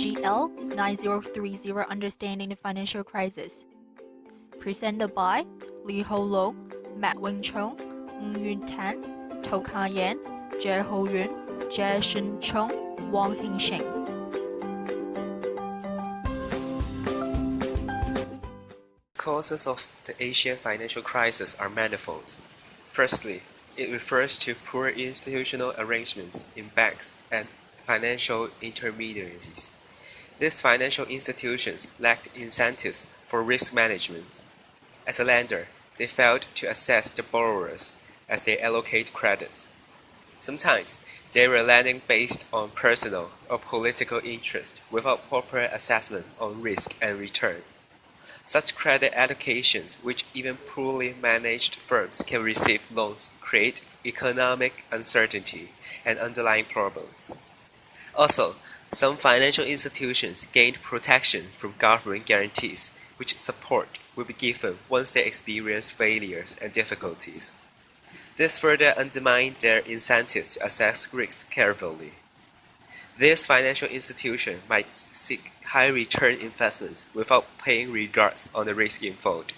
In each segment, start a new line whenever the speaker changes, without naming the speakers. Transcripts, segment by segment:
CCGL9030 Understanding the Financial Crisis. Presented by Li Ho-long, Matt Wing-chung, Ng-Yun Tan, Tou Ka-yan, Jie Ho-yun, Jie Shin-chung, Wang Hing-sheng.
Causes of the Asian financial crisis are manifold. Firstly, it refers to poor institutional arrangements in banks and financial intermediaries. These financial institutions lacked incentives for risk management. As a lender, they failed to assess the borrowers as they allocate credits. Sometimes, they were lending based on personal or political interest without proper assessment on risk and return. Such credit allocations, which even poorly managed firms can receive loans, create economic uncertainty and underlying problems. Also, some financial institutions gained protection from government guarantees, which support will be given once they experience failures and difficulties. This further undermined their incentive to assess risks carefully. These financial institutions might seek high-return investments without paying regards on the risk involved.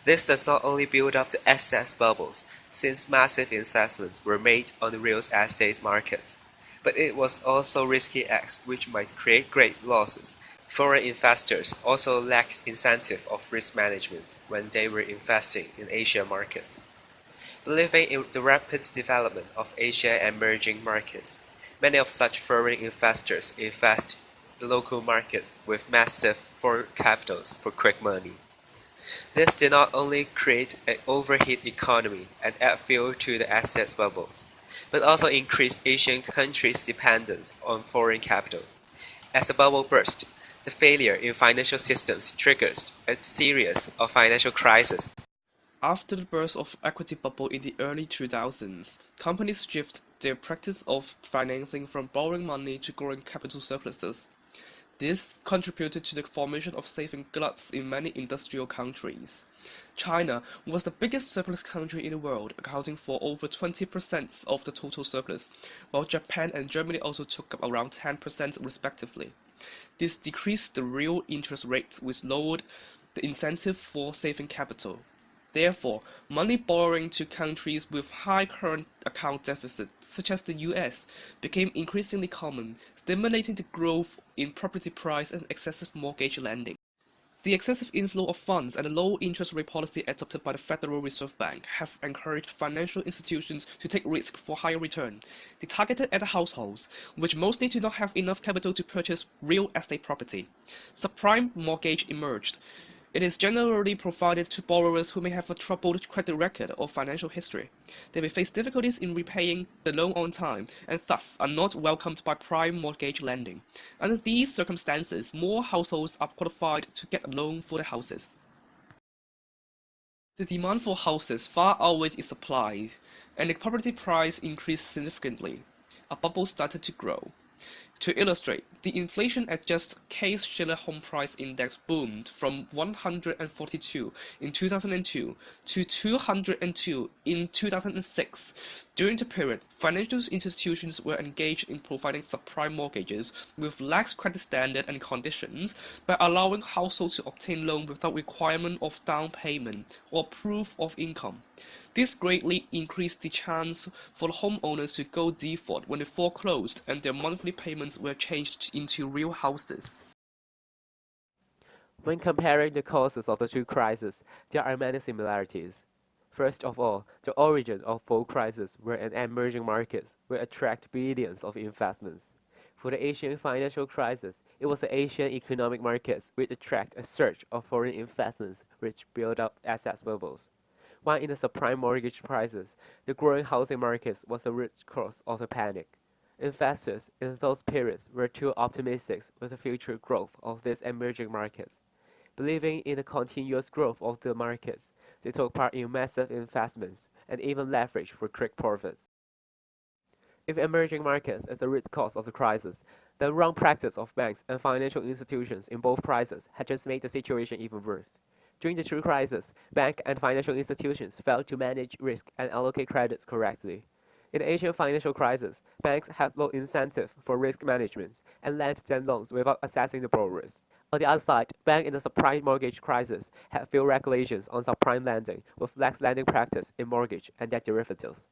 This does not only build up the asset bubbles, since massive investments were made on the real estate markets, but it was also risky acts which might create great losses. Foreign investors also lacked incentive of risk management when they were investing in Asian markets. Believing in the rapid development of Asian emerging markets, many of such foreign investors invest in local markets with massive foreign capitals for quick money. This did not only create an overheated economy and add fuel to the assets bubbles, but also increased Asian countries' dependence on foreign capital. As the bubble burst, the failure in financial systems triggered a series of financial crises.
After the burst of equity bubble in the early 2000s, companies shifted their practice of financing from borrowing money to growing capital surpluses. This contributed to the formation of saving gluts in many industrial countries. China was the biggest surplus country in the world, accounting for over 20% of the total surplus, while Japan and Germany also took up around 10% respectively. This decreased the real interest rates, which lowered the incentive for saving capital. Therefore, money borrowing to countries with high current account deficit, such as the US, became increasingly common, stimulating the growth in property price and excessive mortgage lending. The excessive inflow of funds and the low interest rate policy adopted by the Federal Reserve Bank have encouraged financial institutions to take risk for higher return. They targeted at the households, which mostly do not have enough capital to purchase real estate property. Subprime mortgage emerged. It is generally provided to borrowers who may have a troubled credit record or financial history. They may face difficulties in repaying the loan on time and thus are not welcomed by prime mortgage lending. Under these circumstances, more households are qualified to get a loan for their houses. The demand for houses far outweighed its supply, and the property price increased significantly. A bubble started to grow. To illustrate, the inflation-adjusted Case-Shiller Home Price Index boomed from 142 in 2002 to 202 in 2006. During the period, financial institutions were engaged in providing subprime mortgages with lax credit standards and conditions by allowing households to obtain loans without requirement of down payment or proof of income. This greatly increased the chance for the homeowners to go default when they foreclosed and their monthly payments were changed into real houses.
When comparing the causes of the two crises, there are many similarities. First of all, the origin of both crises were in emerging markets, which attract billions of investments. For the Asian financial crisis, it was the Asian economic markets which attract a surge of foreign investments which build up asset bubbles. While in the subprime mortgage crisis, the growing housing markets was the root cause of the panic. Investors in those periods were too optimistic with the future growth of these emerging markets. Believing in the continuous growth of the markets, they took part in massive investments and even leveraged for quick profits. If emerging markets is the root cause of the crisis, the wrong practice of banks and financial institutions in both crises had just made the situation even worse. During the true crisis, bank and financial institutions failed to manage risk and allocate credits correctly. In the Asian financial crisis, banks had low incentive for risk management and lent them loans without assessing the borrowers. On the other side, banks in the subprime mortgage crisis had few regulations on subprime lending, with lax lending practice in mortgage and debt derivatives.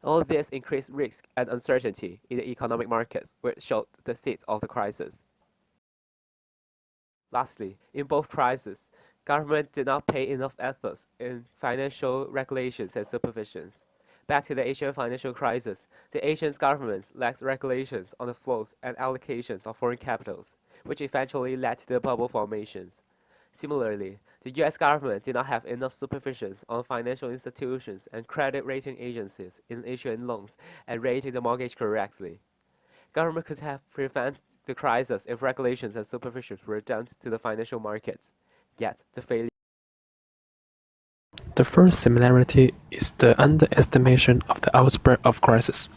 All this increased risk and uncertainty in the economic markets, which showed the seeds of the crisis. Lastly, in both crises, government did not pay enough efforts in financial regulations and supervisions. Back to the Asian financial crisis, the Asian governments lacked regulations on the flows and allocations of foreign capitals, which eventually led to the bubble formations. Similarly, the US government did not have enough supervisions on financial institutions and credit rating agencies in issuing loans and rating the mortgage correctly. Government could have prevented the crisis if regulations and supervisions were done to the financial markets. Yet, the failure.
The first similarity is the underestimation of the outbreak of crisis.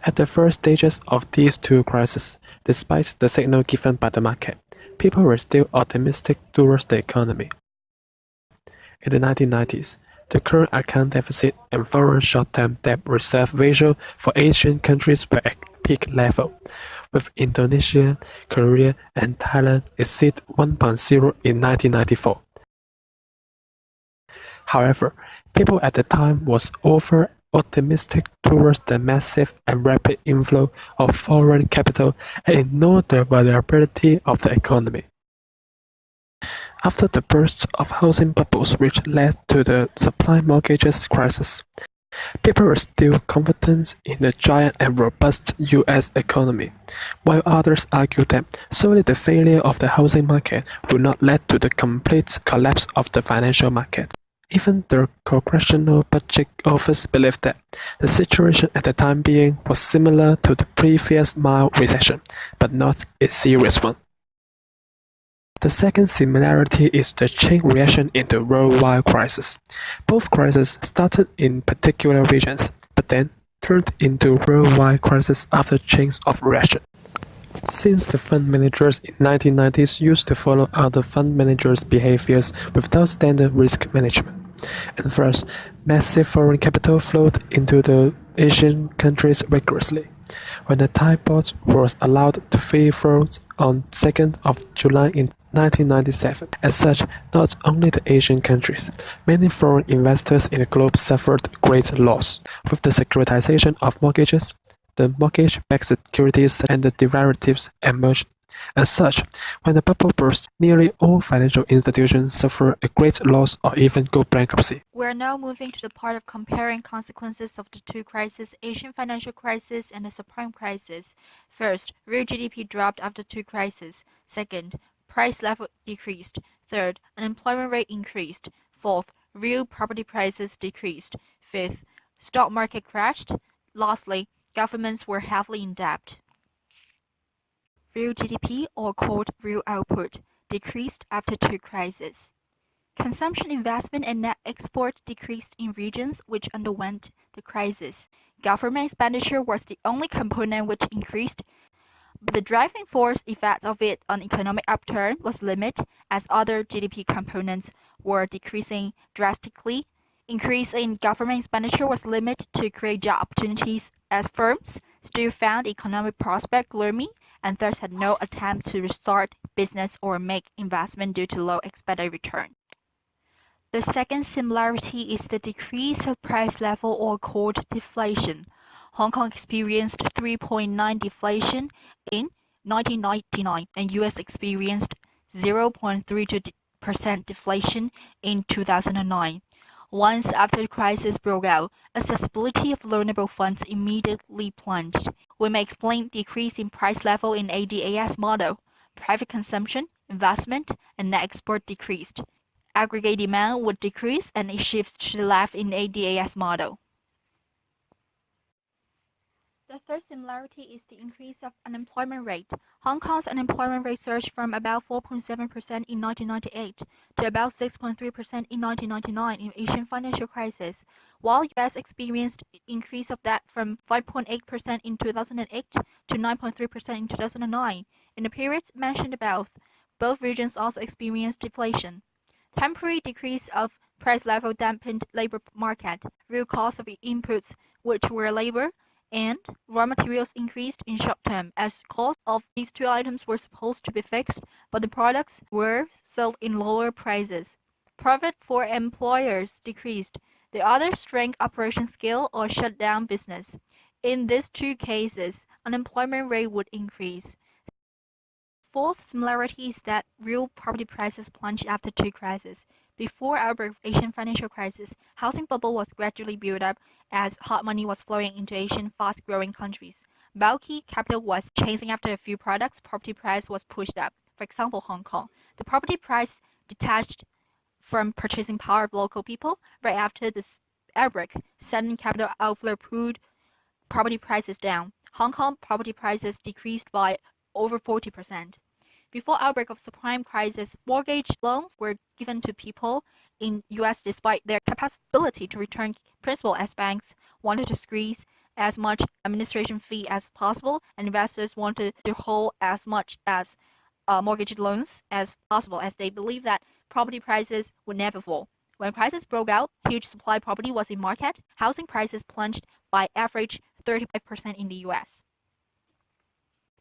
At the first stages of these two crises, despite the signal given by the market, people were still optimistic towards the economy. In the 1990s, the current account deficit and foreign short-term debt reserve ratio for Asian countries were at peak level, with Indonesia, Korea, and Thailand exceed 1.0 in 1994. However, people at the time was over-optimistic towards the massive and rapid inflow of foreign capital and ignored the vulnerability of the economy. After the burst of housing bubbles which led to the subprime mortgages crisis, people were still confident in the giant and robust US economy, while others argued that solely the failure of the housing market would not lead to the complete collapse of the financial market. Even the Congressional Budget Office believed that the situation at the time being was similar to the previous mild recession, but not a serious one. The second similarity is the chain reaction in the worldwide crisis. Both crises started in particular regions, but then turned into worldwide crises after chains of reaction. Since the fund managers in 1990s used to follow other fund managers' behaviors without standard risk management, and first, massive foreign capital flowed into the Asian countries rigorously. When the Thai baht was allowed to free flow on 2nd of July in 1997. As such, not only the Asian countries, many foreign investors in the globe suffered great loss. With the securitization of mortgages, the mortgage-backed securities and the derivatives emerged. As such, when the bubble burst, nearly all financial institutions suffer a great loss or even go bankruptcy.
We are now moving to the part of comparing consequences of the two crises, Asian financial crisis and the subprime crisis. First, real GDP dropped after two crises. Second, price level decreased. Third, unemployment rate increased. Fourth, real property prices decreased. Fifth, stock market crashed. Lastly, governments were heavily in debt. Real GDP, or called real output, decreased after two crises. Consumption, investment, and net export decreased in regions which underwent the crisis. Government expenditure was the only component which increased, but the driving force effect of it on economic upturn was limited as other GDP components were decreasing drastically. Increase in government expenditure was limited to create job opportunities as firms still found economic prospect gloomy and thus had no attempt to restart business or make investment due to low expected return. The second similarity is the decrease of price level, or called deflation. Hong Kong experienced 3.9% deflation in 1999 and US experienced 0.32% deflation in 2009. Once after the crisis broke out, accessibility of loanable funds immediately plunged. We may explain decrease in price level in ADAS model. Private consumption, investment, and net export decreased. Aggregate demand would decrease and it shifts to the left in ADAS model. The third similarity is the increase of unemployment rate. Hong Kong's unemployment rate surged from about 4.7% in 1998 to about 6.3% in 1999 in Asian financial crisis, while US experienced increase of that from 5.8% in 2008 to 9.3% in 2009. In the periods mentioned above, both regions also experienced deflation. Temporary decrease of price level dampened labor market. Real cost of inputs, which were labor, and raw materials increased in short term as cost of these two items were supposed to be fixed, but the products were sold in lower prices. Profit for employers decreased. The others shrank operation scale or shut down business. In these two cases, unemployment rate would increase. Fourth similarity is that real property prices plunged after two crises. Before outbreak of Asian financial crisis, housing bubble was gradually built up as hot money was flowing into Asian fast-growing countries. Bulky capital was chasing after a few products, property price was pushed up. For example, Hong Kong. The property price detached from purchasing power of local people right after this outbreak. Sudden capital outflow pulled property prices down. Hong Kong property prices decreased by over 40%. Before outbreak of subprime crisis, mortgage loans were given to people in US despite their capacity to return principal as banks wanted to squeeze as much administration fee as possible and investors wanted to hold as much as mortgage loans as possible as they believed that property prices would never fall. When crisis broke out, huge supply property was in market, housing prices plunged by average 35% in the US.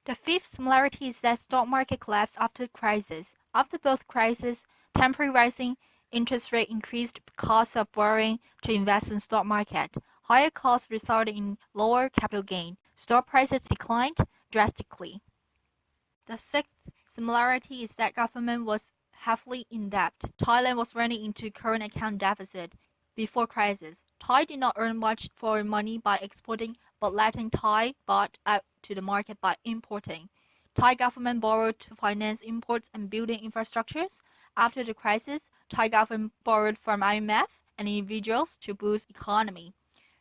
The fifth similarity is that stock market collapsed after crisis. After both crises, temporary rising interest rate increased cost of borrowing to invest in stock market. Higher costs resulted in lower capital gain. Stock prices declined drastically. The sixth similarity is that government was heavily in debt. Thailand was running into current account deficit before crisis. Thai did not earn much foreign money by exporting, but letting Thai bought out to the market by importing. Thai government borrowed to finance imports and building infrastructures. After the crisis, Thai government borrowed from IMF and individuals to boost economy,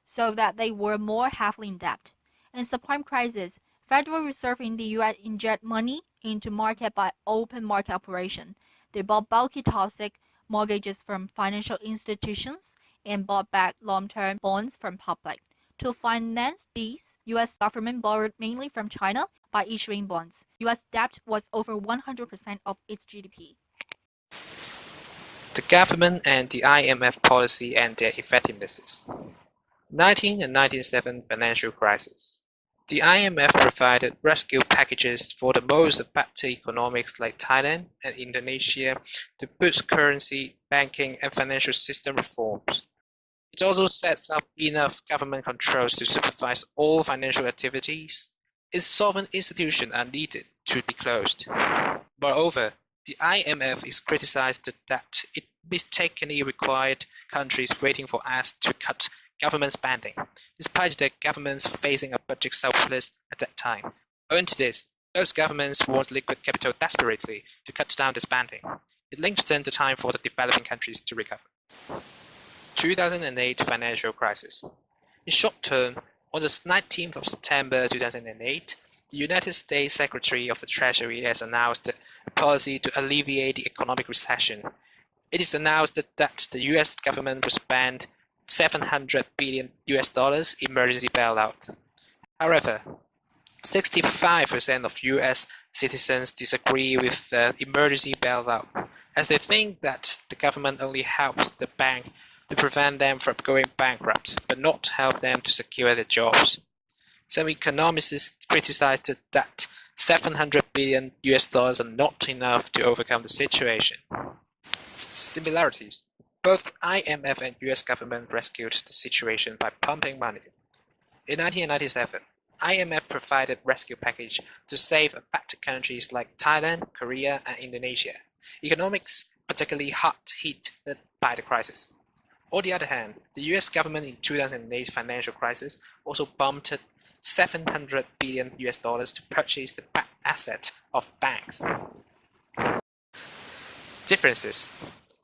so that they were more heavily in debt. In subprime crisis, Federal Reserve in the US inject money into market by open market operation. They bought bulky toxic mortgages from financial institutions and bought back long-term bonds from public. To finance these, US government borrowed mainly from China by issuing bonds. US debt was over 100% of its GDP.
The government and the IMF policy and their effectivenesses. 1997 financial crisis. The IMF provided rescue packages for the most affected economies like Thailand and Indonesia to boost currency, banking, and financial system reforms. It also sets up enough government controls to supervise all financial activities. Insolvent institutions are needed to be closed. Moreover, the IMF is criticized that it mistakenly required countries waiting for us to cut government spending, despite their governments facing a budget surplus at that time. Owing to this, most governments want liquid capital desperately to cut down their spending. It lengthened the time for the developing countries to recover. 2008 financial crisis. In short term, on the 19th of September 2008, the United States Secretary of the Treasury has announced a policy to alleviate the economic recession. It is announced that the US government will spend $700 billion emergency bailout. However, 65% of US citizens disagree with the emergency bailout, as they think that the government only helps the bank to prevent them from going bankrupt, but not help them to secure their jobs. Some economists criticized that $700 billion are not enough to overcome the situation. Similarities. Both IMF and US government rescued the situation by pumping money. In 1997, IMF provided rescue package to save affected countries like Thailand, Korea, and Indonesia. Economics particularly hard hit by the crisis. On the other hand, the US government in 2008 financial crisis also bumped $700 billion to purchase the back assets of banks. Differences.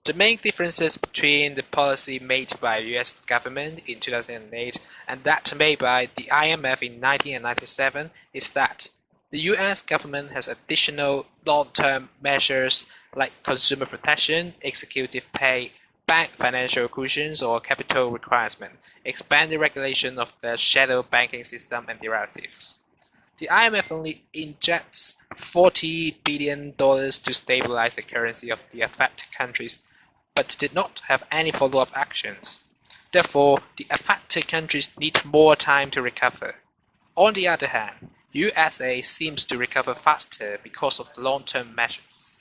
The main differences between the policy made by the US government in 2008 and that made by the IMF in 1997 is that the US government has additional long-term measures like consumer protection, executive pay, bank financial cushions or capital requirement, expanded regulation of the shadow banking system and derivatives. The IMF only injects $40 billion to stabilize the currency of the affected countries, but did not have any follow-up actions. Therefore, the affected countries need more time to recover. On the other hand, USA seems to recover faster because of the long-term measures.